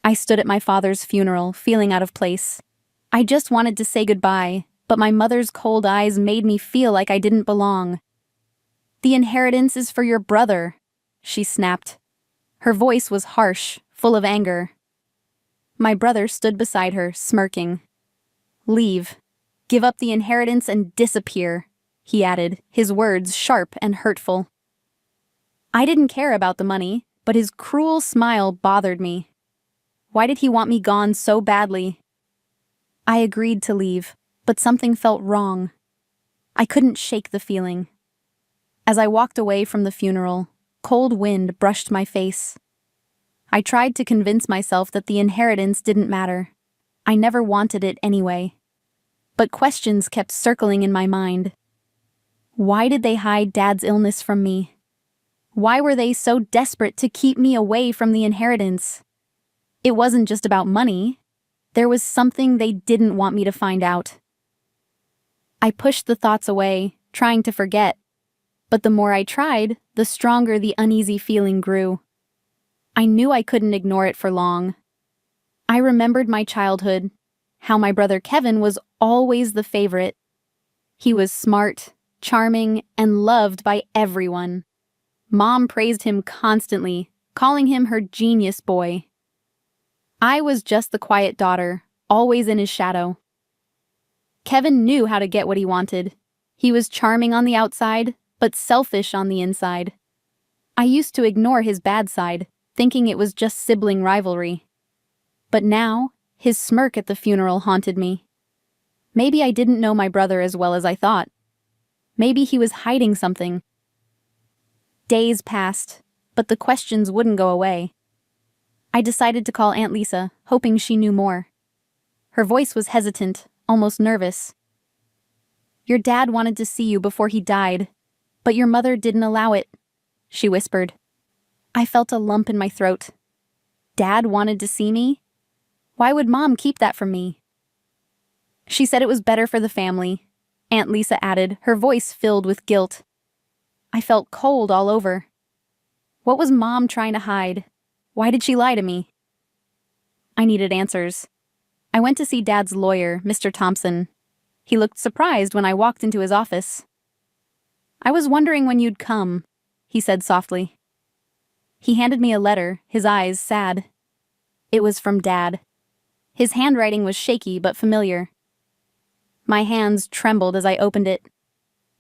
I stood at my father's funeral, feeling out of place. I just wanted to say goodbye, but my mother's cold eyes made me feel like I didn't belong. "The inheritance is for your brother," she snapped. Her voice was harsh, full of anger. My brother stood beside her, smirking. "Leave. Give up the inheritance and disappear," he added, his words sharp and hurtful. I didn't care about the money, but his cruel smile bothered me. Why did he want me gone so badly? I agreed to leave, but something felt wrong. I couldn't shake the feeling. As I walked away from the funeral, cold wind brushed my face. I tried to convince myself that the inheritance didn't matter. I never wanted it anyway. But questions kept circling in my mind. Why did they hide Dad's illness from me? Why were they so desperate to keep me away from the inheritance? It wasn't just about money. There was something they didn't want me to find out. I pushed the thoughts away, trying to forget. But the more I tried, the stronger the uneasy feeling grew. I knew I couldn't ignore it for long. I remembered my childhood, how my brother Kevin was always the favorite. He was smart, charming, and loved by everyone. Mom praised him constantly, calling him her genius boy. I was just the quiet daughter, always in his shadow. Kevin knew how to get what he wanted. He was charming on the outside, but selfish on the inside. I used to ignore his bad side, thinking it was just sibling rivalry. But now, his smirk at the funeral haunted me. Maybe I didn't know my brother as well as I thought. Maybe he was hiding something. Days passed, but the questions wouldn't go away. I decided to call Aunt Lisa, hoping she knew more. Her voice was hesitant, almost nervous. "Your dad wanted to see you before he died, but your mother didn't allow it," she whispered. I felt a lump in my throat. Dad wanted to see me? Why would Mom keep that from me? "She said it was better for the family," Aunt Lisa added, her voice filled with guilt. I felt cold all over. What was Mom trying to hide? Why did she lie to me? I needed answers. I went to see Dad's lawyer, Mr. Thompson. He looked surprised when I walked into his office. "I was wondering when you'd come," he said softly. He handed me a letter, his eyes sad. It was from Dad. His handwriting was shaky but familiar. My hands trembled as I opened it.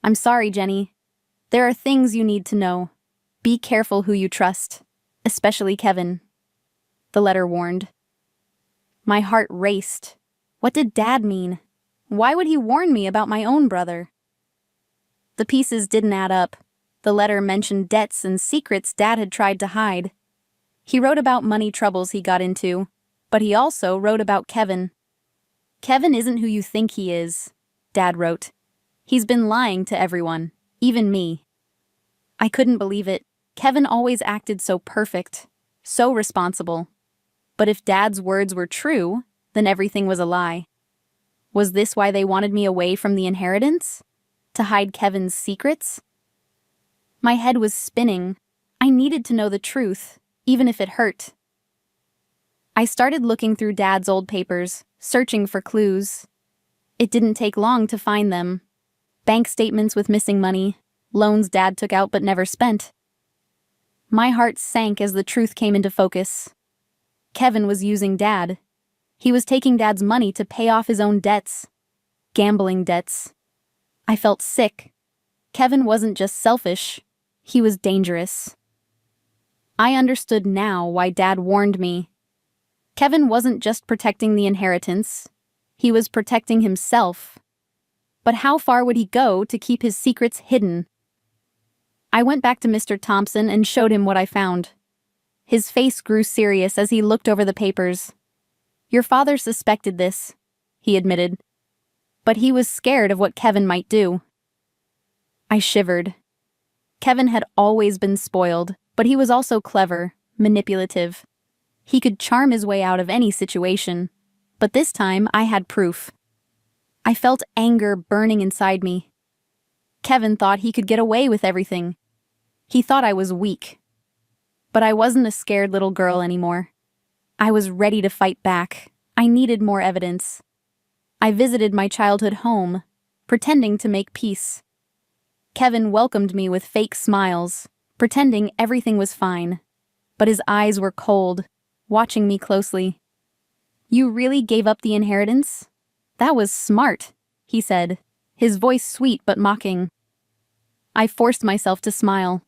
"I'm sorry, Jenny. There are things you need to know. Be careful who you trust, especially Kevin," the letter warned. My heart raced. What did Dad mean? Why would he warn me about my own brother? The pieces didn't add up. The letter mentioned debts and secrets Dad had tried to hide. He wrote about money troubles he got into, but he also wrote about Kevin. "Kevin isn't who you think he is," Dad wrote. "He's been lying to everyone, even me." I couldn't believe it. Kevin always acted so perfect, so responsible. But if Dad's words were true, then everything was a lie. Was this why they wanted me away from the inheritance? To hide Kevin's secrets? My head was spinning. I needed to know the truth, even if it hurt. I started looking through Dad's old papers, searching for clues. It didn't take long to find them. Bank statements with missing money, loans Dad took out but never spent. My heart sank as the truth came into focus. Kevin was using Dad. He was taking Dad's money to pay off his own debts. Gambling debts. I felt sick. Kevin wasn't just selfish, he was dangerous. I understood now why Dad warned me. Kevin wasn't just protecting the inheritance, he was protecting himself. But how far would he go to keep his secrets hidden? I went back to Mr. Thompson and showed him what I found. His face grew serious as he looked over the papers. "Your father suspected this," he admitted. But he was scared of what Kevin might do. I shivered. Kevin had always been spoiled, but he was also clever, manipulative. He could charm his way out of any situation. But this time, I had proof. I felt anger burning inside me. Kevin thought he could get away with everything. He thought I was weak. But I wasn't a scared little girl anymore. I was ready to fight back. I needed more evidence. I visited my childhood home, pretending to make peace. Kevin welcomed me with fake smiles, pretending everything was fine. But his eyes were cold, watching me closely. "You really gave up the inheritance? That was smart," he said, his voice sweet but mocking. I forced myself to smile.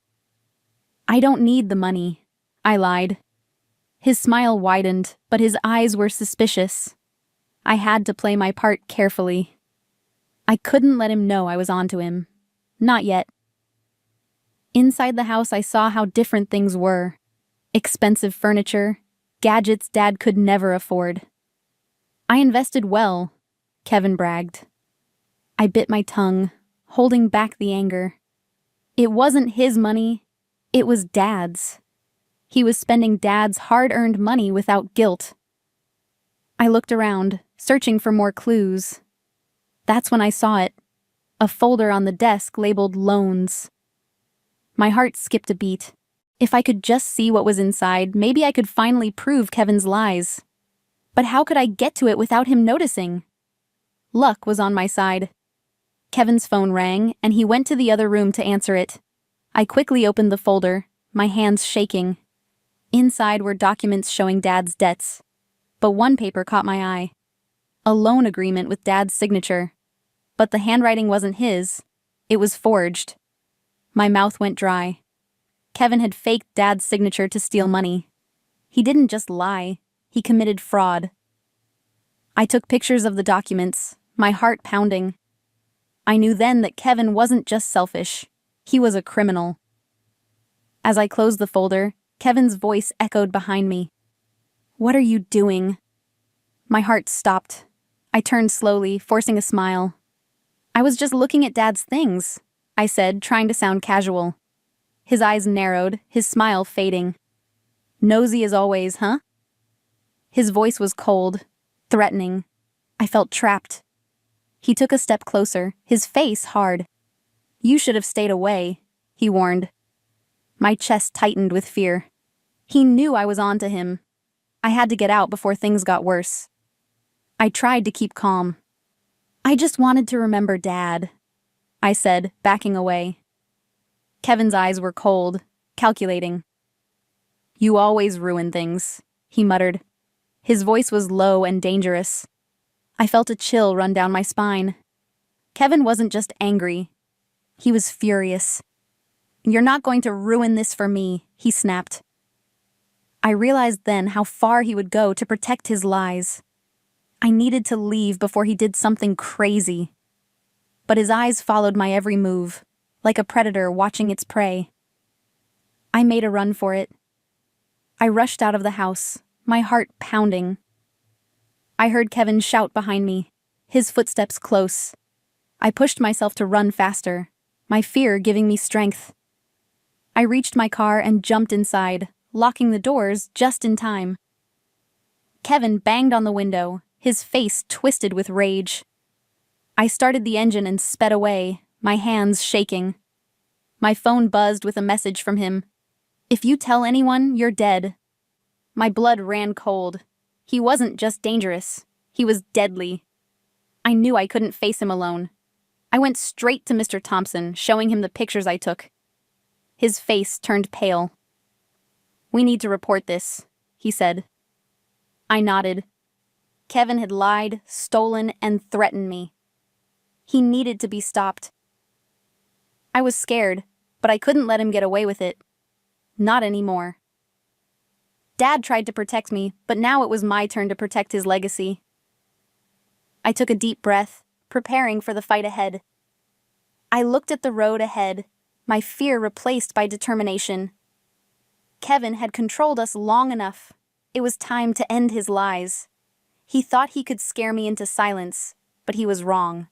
"I don't need the money," I lied. His smile widened, but his eyes were suspicious. I had to play my part carefully. I couldn't let him know I was onto him. Not yet. Inside the house, I saw how different things were. Expensive furniture, gadgets Dad could never afford. "I invested well," Kevin bragged. I bit my tongue, holding back the anger. It wasn't his money, it was Dad's. He was spending Dad's hard-earned money without guilt. I looked around, searching for more clues. That's when I saw it. A folder on the desk labeled loans. My heart skipped a beat. If I could just see what was inside, maybe I could finally prove Kevin's lies. But how could I get to it without him noticing? Luck was on my side. Kevin's phone rang, and he went to the other room to answer it. I quickly opened the folder, my hands shaking. Inside were documents showing Dad's debts. But one paper caught my eye. A loan agreement with Dad's signature. But the handwriting wasn't his. It was forged. My mouth went dry. Kevin had faked Dad's signature to steal money. He didn't just lie, he committed fraud. I took pictures of the documents, my heart pounding. I knew then that Kevin wasn't just selfish, he was a criminal. As I closed the folder, Kevin's voice echoed behind me. "What are you doing?" My heart stopped. I turned slowly, forcing a smile. "I was just looking at Dad's things," I said, trying to sound casual. His eyes narrowed, his smile fading. "Nosy as always, huh?" His voice was cold, threatening. I felt trapped. He took a step closer, his face hard. "You should have stayed away," he warned. My chest tightened with fear. He knew I was on to him. I had to get out before things got worse. I tried to keep calm. "I just wanted to remember Dad," I said, backing away. Kevin's eyes were cold, calculating. "You always ruin things," he muttered. His voice was low and dangerous. I felt a chill run down my spine. Kevin wasn't just angry. He was furious. "You're not going to ruin this for me," he snapped. I realized then how far he would go to protect his lies. I needed to leave before he did something crazy. But his eyes followed my every move, like a predator watching its prey. I made a run for it. I rushed out of the house, my heart pounding. I heard Kevin shout behind me, his footsteps close. I pushed myself to run faster, my fear giving me strength. I reached my car and jumped inside, locking the doors just in time. Kevin banged on the window, his face twisted with rage. I started the engine and sped away, my hands shaking. My phone buzzed with a message from him. "If you tell anyone, you're dead." My blood ran cold. He wasn't just dangerous, he was deadly. I knew I couldn't face him alone. I went straight to Mr. Thompson, showing him the pictures I took. His face turned pale. "We need to report this," he said. I nodded. Kevin had lied, stolen, and threatened me. He needed to be stopped. I was scared, but I couldn't let him get away with it. Not anymore. Dad tried to protect me, but now it was my turn to protect his legacy. I took a deep breath, preparing for the fight ahead. I looked at the road ahead, my fear replaced by determination. Kevin had controlled us long enough. It was time to end his lies. He thought he could scare me into silence, but he was wrong.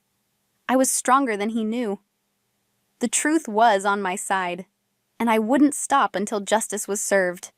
I was stronger than he knew. The truth was on my side, and I wouldn't stop until justice was served.